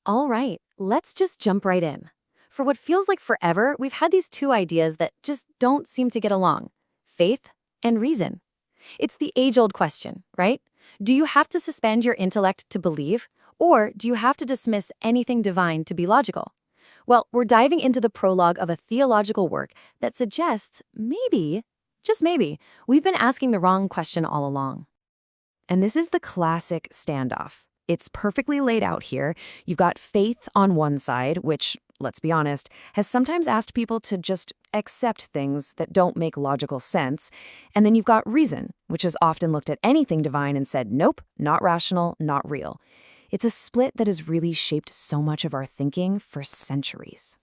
All right, let's just jump right in. For what feels like forever, we've had these two ideas that just don't seem to get along: faith and reason. It's the age-old question, right? Do you have to suspend your intellect to believe, or do you have to dismiss anything divine to be logical? Well, we're diving into the prologue of a theological work that suggests maybe, just maybe, we've been asking the wrong question all along. And this is the classic standoff. It's perfectly laid out here. You've got faith on one side, which, let's be honest, has sometimes asked people to just accept things that don't make logical sense. And then you've got reason, which has often looked at anything divine and said, nope, not rational, not real. It's a split that has really shaped so much of our thinking for centuries.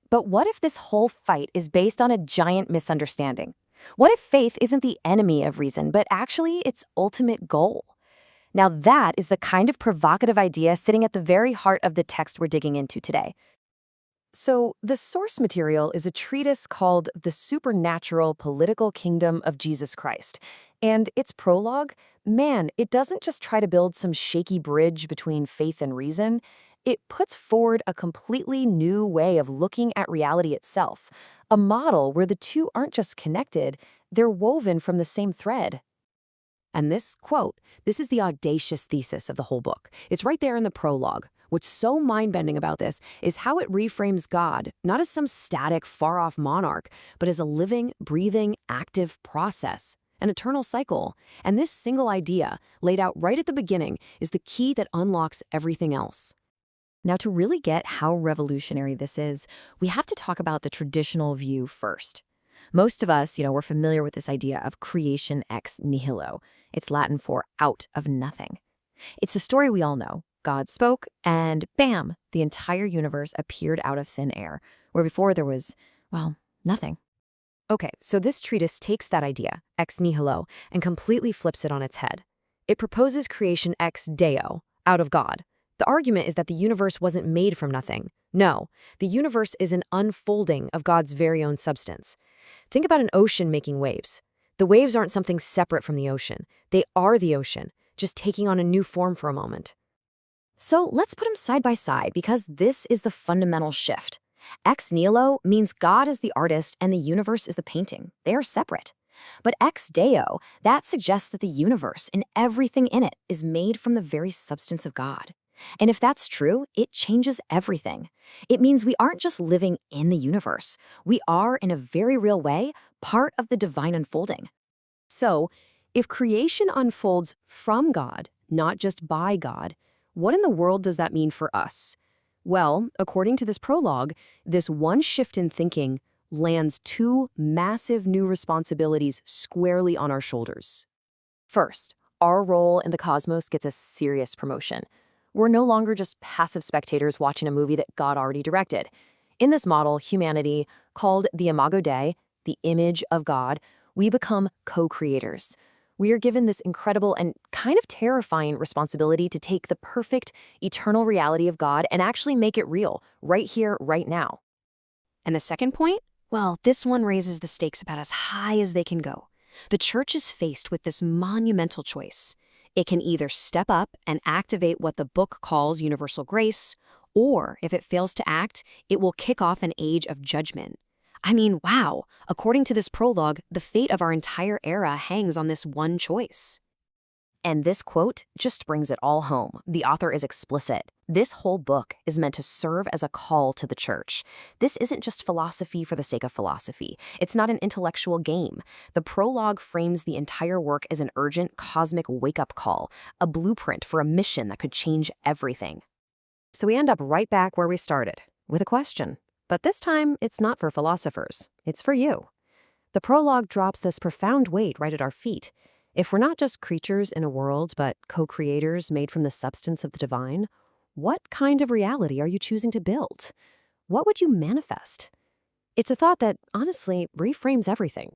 But what if this whole fight is based on a giant misunderstanding? What if faith isn't the enemy of reason, but actually its ultimate goal? Now that is the kind of provocative idea sitting at the very heart of the text we're digging into today. So the source material is a treatise called The Supernatural Political Kingdom of Jesus Christ. And its prologue, man, it doesn't just try to build some shaky bridge between faith and reason. It puts forward a completely new way of looking at reality itself, a model where the two aren't just connected, they're woven from the same thread. And this quote, this is the audacious thesis of the whole book. It's right there in the prologue. What's so mind-bending about this is how it reframes God, not as some static, far-off monarch, but as a living, breathing, active process, an eternal cycle. And this single idea, laid out right at the beginning, is the key that unlocks everything else. Now, to really get how revolutionary this is, we have to talk about the traditional view first. Most of us, we're familiar with this idea of creation ex nihilo. It's Latin for out of nothing. It's the story we all know. God spoke, and bam, the entire universe appeared out of thin air, where before there was, well, nothing. Okay, so this treatise takes that idea, ex nihilo, and completely flips it on its head. It proposes creation ex deo, out of God. The argument is that the universe wasn't made from nothing. No, the universe is an unfolding of God's very own substance. Think about an ocean making waves. The waves aren't something separate from the ocean. They are the ocean, just taking on a new form for a moment. So let's put them side by side because this is the fundamental shift. Ex nihilo means God is the artist and the universe is the painting. They are separate. But ex deo, that suggests that the universe and everything in it is made from the very substance of God. And if that's true, it changes everything. It means we aren't just living in the universe. We are, in a very real way, part of the divine unfolding. So, if creation unfolds from God, not just by God, what in the world does that mean for us? Well, according to this prologue, this one shift in thinking lands two massive new responsibilities squarely on our shoulders. First, our role in the cosmos gets a serious promotion. We're no longer just passive spectators watching a movie that God already directed. In this model, humanity, called the Imago Dei, the image of God, we become co-creators. We are given this incredible and kind of terrifying responsibility to take the perfect, eternal reality of God and actually make it real, right here, right now. And the second point? Well, this one raises the stakes about as high as they can go. The church is faced with this monumental choice. It can either step up and activate what the book calls universal grace, or if it fails to act, it will kick off an age of judgment. I mean, wow, according to this prologue, the fate of our entire era hangs on this one choice. And this quote just brings it all home. The author is explicit. This whole book is meant to serve as a call to the church. This isn't just philosophy for the sake of philosophy. It's not an intellectual game. The prologue frames the entire work as an urgent cosmic wake-up call, a blueprint for a mission that could change everything. So we end up right back where we started, with a question. But this time, it's not for philosophers. It's for you. The prologue drops this profound weight right at our feet. If we're not just creatures in a world, but co-creators made from the substance of the divine, what kind of reality are you choosing to build? What would you manifest? It's a thought that, honestly, reframes everything.